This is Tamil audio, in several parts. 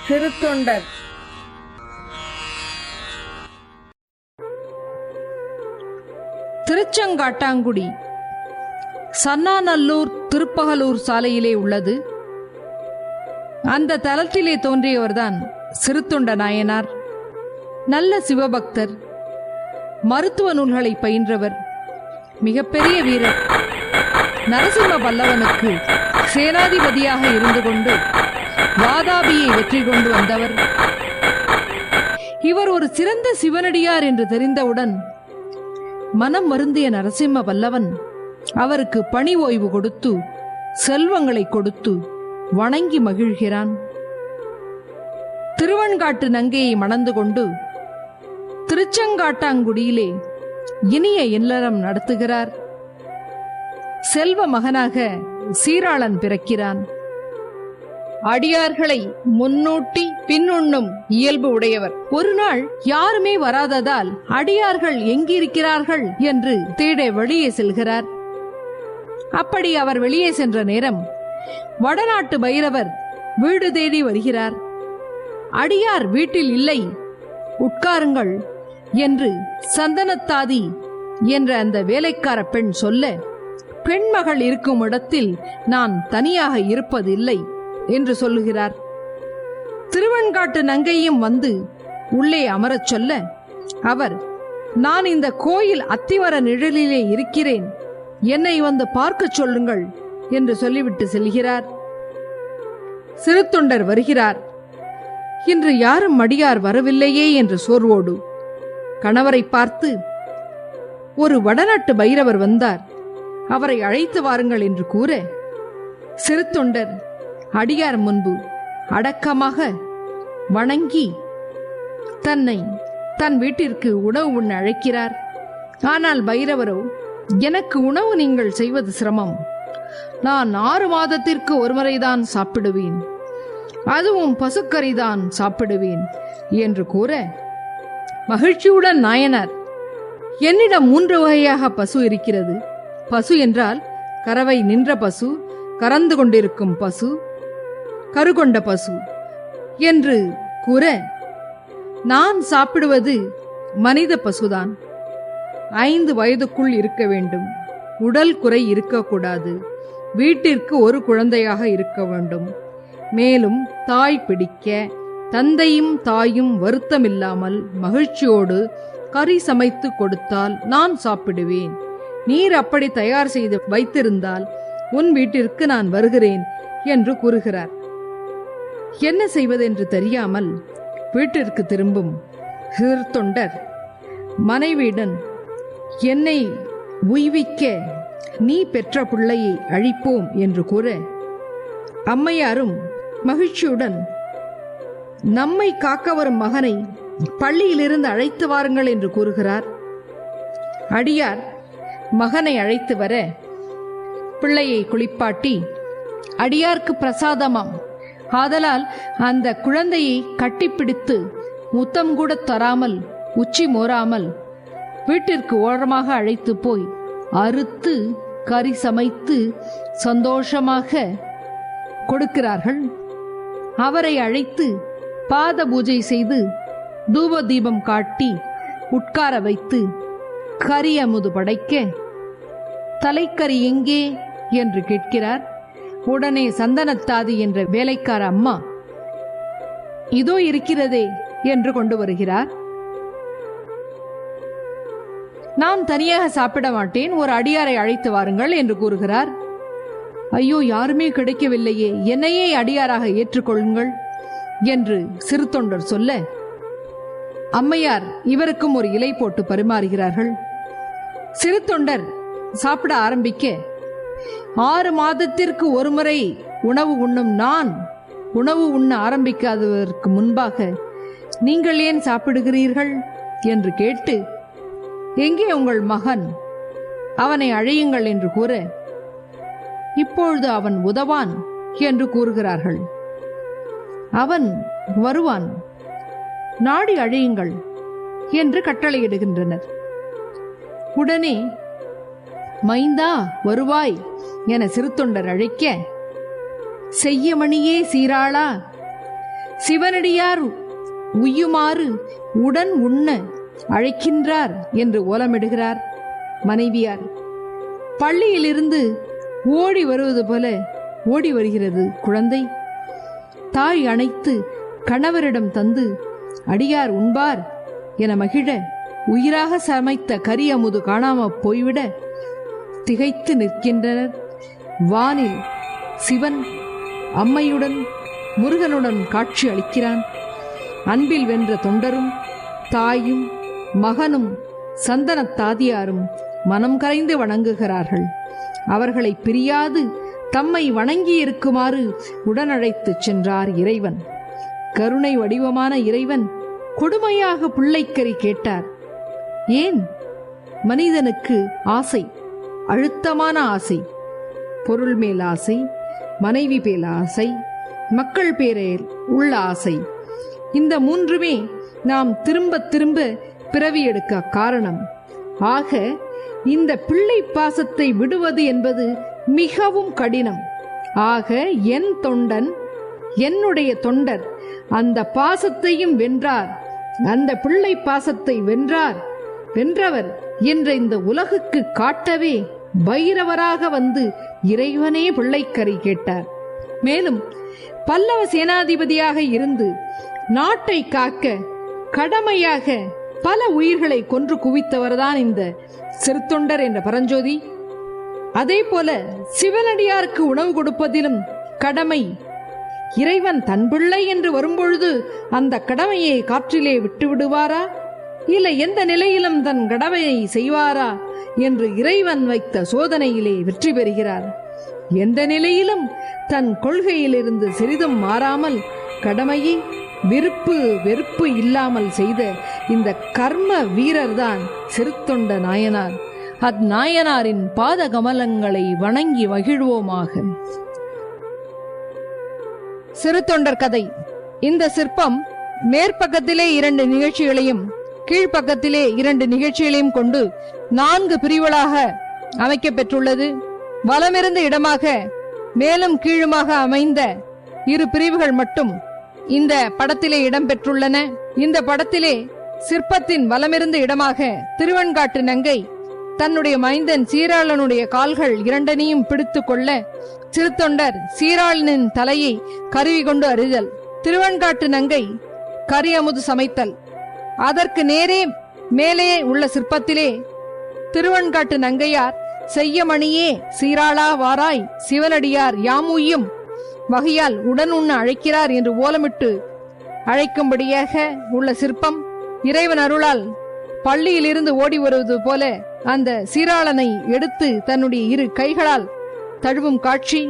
சிறுத்தொண்டர். திருச்செங்காட்டாங்குடி சன்னாநல்லூர் திருப்பகலூர் சாலையிலே உள்ளது. அந்த தலத்திலே தோன்றியவர்தான் சிறுத்தொண்ட நாயனார். நல்ல சிவபக்தர், மருத்துவ நூல்களை பயின்றவர், மிகப்பெரிய வீரர். நரசிம்ம பல்லவனுக்கு சேனாதிபதியாக இருந்து கொண்டு வாதாபியை வெற்றி கொண்டு வந்தவர். இவர் ஒரு சிறந்த சிவனடியார் என்று தெரிந்தவுடன் மனம் வருந்திய நரசிம்ம பல்லவன் அவருக்கு பணி ஓய்வு கொடுத்து செல்வங்களை கொடுத்து வணங்கி மகிழ்கிறான். திருவெண்காட்டு நங்கையை மணந்து கொண்டு திருச்செங்காட்டாங்குடியிலே இனிய இல்லறம் நடத்துகிறார். செல்வ மகனாக சீராளன் பிறக்கிறான். அடியார்களை முன்னூட்டி பின்னுண்ணும் இயல்பு உடையவர். ஒரு நாள் யாருமே வராததால் அடியார்கள் எங்கிருக்கிறார்கள் என்று தேட வெளியே செல்கிறார். அப்படி அவர் வெளியே சென்ற நேரம் வடநாட்டு பைரவர் வீடு தேடி வருகிறார். அடியார் வீட்டில் இல்லை, உட்காருங்கள் என்று சந்தனத்தாதி என்ற அந்த வேலைக்கார பெண் சொல்ல, பெண்மகள் இருக்கும் இடத்தில் நான் தனியாக இருப்பதில்லை என்று சொல்லுகிறார். திருவெண்காட்டு நங்கையும் வந்து உள்ளே அமரச் சொல்ல, அவர், நான் இந்த கோயில் அத்திவர நிழலிலே இருக்கிறேன், என்னை வந்து பார்க்க சொல்லுங்கள் என்று சொல்லிவிட்டு செல்கிறார். சிறுத்தொண்டர் வருகிறார். இன்று யாரும் அடியார் வரவில்லையே என்று சோர்வோடு கணவரை பார்த்து, ஒரு வடநாட்டு பைரவர் வந்தார், அவரை அழைத்து வாருங்கள் என்று கூற, சிறுத்தொண்டர் அடியார் முன்பு அடக்கமாக வணங்கி தன்னை தன் வீட்டிற்கு உணவு உண்ண அழைக்கிறார். ஆனால் பைரவரோ, எனக்கு உணவு நீங்கள் செய்வது சிரமம், நான் 6 மாதத்திற்கு ஒருமுறைதான் சாப்பிடுவேன், அதுவும் பசுக்கறிதான் சாப்பிடுவேன் என்று கூற, மகிழ்ச்சியுடன் நாயனார், என்னிடம் 3 வகையாக பசு இருக்கிறது. பசு என்றால் கறவை நின்ற பசு, கறந்து கொண்டிருக்கும் பசு, கருகொண்ட பசு என்று கூற, நான் சாப்பிடுவது மனித பசுதான். 5 வயதுக்குள் இருக்க வேண்டும், உடல் குறை இருக்கக்கூடாது, வீட்டிற்கு ஒரு குழந்தையாக இருக்க வேண்டும், மேலும் தாய் பிடிக்க தந்தையும் தாயும் வருத்தமில்லாமல் மகிழ்ச்சியோடு கறி சமைத்து கொடுத்தால் நான் சாப்பிடுவேன். நீர் அப்படி தயார் செய்து வைத்திருந்தால் உன் வீட்டிற்கு நான் வருகிறேன் என்று கூறுகிறார். என்ன செய்வதென்று தெரியாமல் வீட்டிற்கு திரும்பும் சிறுத்தொண்டர் மனைவியுடன், என்னை உய்விக்க நீ பெற்ற பிள்ளையை அழிப்போம் என்று கூற, அம்மையாரும் மகிழ்ச்சியுடன், நம்மை காக்க வரும் மகனை பள்ளியிலிருந்து அழைத்து வாருங்கள் என்று கூறுகிறார். அடியார் மகனை அழைத்து வர பிள்ளையை குளிப்பாட்டி, அடியார்க்கு பிரசாதமாம், ஆதலால் அந்த குழந்தையை கட்டிப்பிடித்து முத்தம் கூட தராமல் உச்சி மோராமல் வீட்டிற்கு ஓரமாக அழைத்து போய் அறுத்து கறி சமைத்து சந்தோஷமாக கொடுக்கிறார்கள். அவரை அழைத்து பாத பூஜை செய்து தூப தீபம் காட்டி உட்கார வைத்து கறி அமுது படைக்க, தலைக்கறி எங்கே என்று கேட்கிறார். உடனே சந்தனத்தாதி என்ற வேலைக்கார அம்மா, இதோ இருக்கிறதே என்று கொண்டு வருகிறார். நான் தனியாக சாப்பிட மாட்டேன், ஒரு அடியாரை அழைத்து வாருங்கள் என்று கூறுகிறார். ஐயோ, யாருமே கிடைக்கவில்லையே, என்னையே அடியாராக ஏற்றுக்கொள்ளுங்கள் என்று சிறுத்தொண்டர் சொல்ல, அம்மையார் இவருக்கும் ஒரு இலை போட்டு பரிமாறுகிறார்கள். சிறுத்தொண்டர் சாப்பிட ஆரம்பிக்க, 6 மாதத்திற்கு ஒருமுறை உணவு உண்ணும் நான் உணவு உண்ண ஆரம்பிக்காததற்கு முன்பாக நீங்கள் ஏன் சாப்பிடுகிறீர்கள் என்று கேட்டு, எங்கே உங்கள் மகன், அவனை அழையுங்கள் என்று கூற, இப்பொழுது அவன் உதவான் என்று கூறுகிறார்கள். அவன் வருவான், நாடி அழையுங்கள் என்று கட்டளையிடுகின்றனர். உடனே மைந்தா வருவாய் என சிறுத்தொண்டர் அழைக்க, செய்யமணியே சீராளா, சிவனடியார் உய்யுமாறு உடன் உண்ண அழைக்கின்றார் என்று ஓலமிடுகிறார் மனைவியார். பள்ளியிலிருந்து ஓடி வருவது போல ஓடி வருகிறது குழந்தை. தாய் அணைத்து கணவரிடம் தந்து அடியார் உண்பார் என மகிழ உயிராக சமைத்த கரி அமுது காணாம போய்விட திகைத்து நிற்கின்றனர். வானில் சிவன் அம்மையுடன் முருகனுடன் காட்சி அளிக்கிறான். அன்பில் வென்ற தொண்டரும் தாயும் மகனும் சந்தனத்தாதியாரும் மனம் கரைந்து வணங்குகிறார்கள். அவர்களை பிரியாது தம்மை வணங்கி இருக்குமாறு உடனழைத்துச் சென்றார் இறைவன். கருணை வடிவமான இறைவன் கொடுமையாக பிள்ளைக்கறி கேட்டார். ஏன்? மனிதனுக்கு ஆசை, அழுத்தமான ஆசை. பொருள் மேல் ஆசை, மனைவி பேர் ஆசை, மக்கள் பேரில் உள்ள ஆசை. இந்த மூன்றுமே நாம் திரும்ப திரும்ப பிறவி எடுக்க காரணம். ஆக இந்த பிள்ளை பாசத்தை விடுவது என்பது மிகவும் கடினம். ஆக என் தொண்டன், என்னுடைய தொண்டர் அந்த பாசத்தையும் வென்றார். அந்த பிள்ளை பாசத்தை வென்றவர் என்ற இந்த உலகுக்கு காட்டவே பைரவராக வந்து இறைவனே பிள்ளைக்கறி கேட்டார். மேலும் பல்லவ சேனாதிபதியாக இருந்து நாட்டை காக்க கடமையாக பல உயிர்களை கொன்று குவித்தவர்தான் இந்த சிறுத்தொண்டர் என்ற பரஞ்சோதி. அதே போல சிவனடியாருக்கு உணவு கொடுப்பதிலும் கடமை. இறைவன் தன் பிள்ளை என்று வரும்பொழுது அந்த கடமையை காற்றிலே விட்டு விடுவாரா, இல்லை எந்த நிலையிலும் தன் கடமையை செய்வாரா என்று இறைவன் வைத்த சோதனையிலே வெற்றி பெறுகிறார். எந்த நிலையிலும் தன் கொள்கையிலிருந்து சிறிதும் மாறாமல் கடமையை விருப்பு வெறுப்பு இல்லாமல் செய்த இந்த கர்ம வீரர்தான் சிறுத்தொண்ட நாயனார். அந்நாயனாரின் பாத கமலங்களை வணங்கி மகிழ்வோமாக. சிறுத்தொண்டர் கதை. இந்த சிற்பம் மேற்பக்கத்திலே 2 நிகழ்ச்சிகளையும் கீழ்ப்பக்கத்திலே 2 நிகழ்ச்சிகளையும் கொண்டு 4 பிரிவுகளாக அமைக்கப்பெற்றுள்ளது. வலமிருந்து இடமாக மேலும் கீழுமாக அமைந்த 2 பிரிவுகள் மட்டும் இந்த படத்திலே இடம்பெற்றுள்ளன. இந்த படத்திலே சிற்பத்தின் வலமிருந்து இடமாக திருவெண்காட்டு நங்கை தன்னுடைய மைந்தன் சீராளனுடைய கால்கள் 2ஐயும் பிடித்து கொள்ள சிறுத்தொண்டர் சீராளனின் தலையை கருவி கொண்டு அறிதல். திருவெண்காட்டு நங்கை கரி அமுது சமைத்தல். அதற்கு நேரே மேலே உள்ள சிற்பத்திலே திருவெண்காட்டு நங்கையார் செய்யமணியே சீராளா வாராய் சிவனடியார் யாமுய்யும் வகையால் உடன் உண்ண அழைக்கிறார் என்று ஓலமிட்டு அழைக்கும்படியாக உள்ள சிற்பம். இறைவன் அருளால் பள்ளியிலிருந்து ஓடி வருவது போல அந்த சீராளனை எடுத்து தன்னுடைய 2 கைகளால் தழுவும் காட்சி.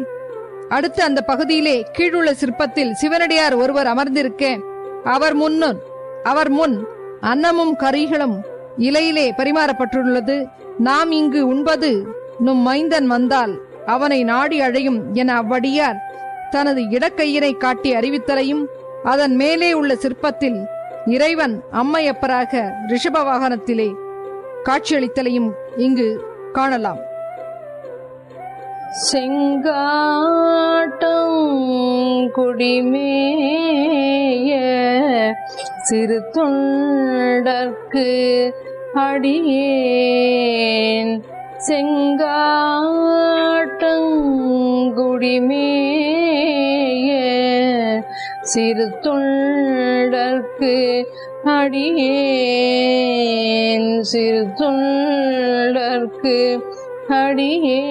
அடுத்து அந்த பகுதியிலே கீழுள்ள சிற்பத்தில் சிவனடியார் ஒருவர் அமர்ந்திருக்க அவர் முன் அன்னமும் கறிகளும் இலையிலே பரிமாறப்பட்டுள்ளது. நாம் இங்கு உண்பது நும் மைந்தன் வந்தால் அவனை நாடி அழையும் என அவ்வடியார் தனது இடக்கையினை காட்டி அறிவித்தலையும், அதன் மேலே உள்ள சிற்பத்தில் இறைவன் அம்மையப்பராக ரிஷப வாகனத்திலே காட்சியளித்தலையும் இங்கு காணலாம். செங்காட்டம் குடிமேய சிறு தொண்டர்க்கு அடியேன், செங்காட்டங்குடிமேய சிறு தொண்டர்க்கு அடியேன், சிறு தொண்டர்க்கு அடியேன்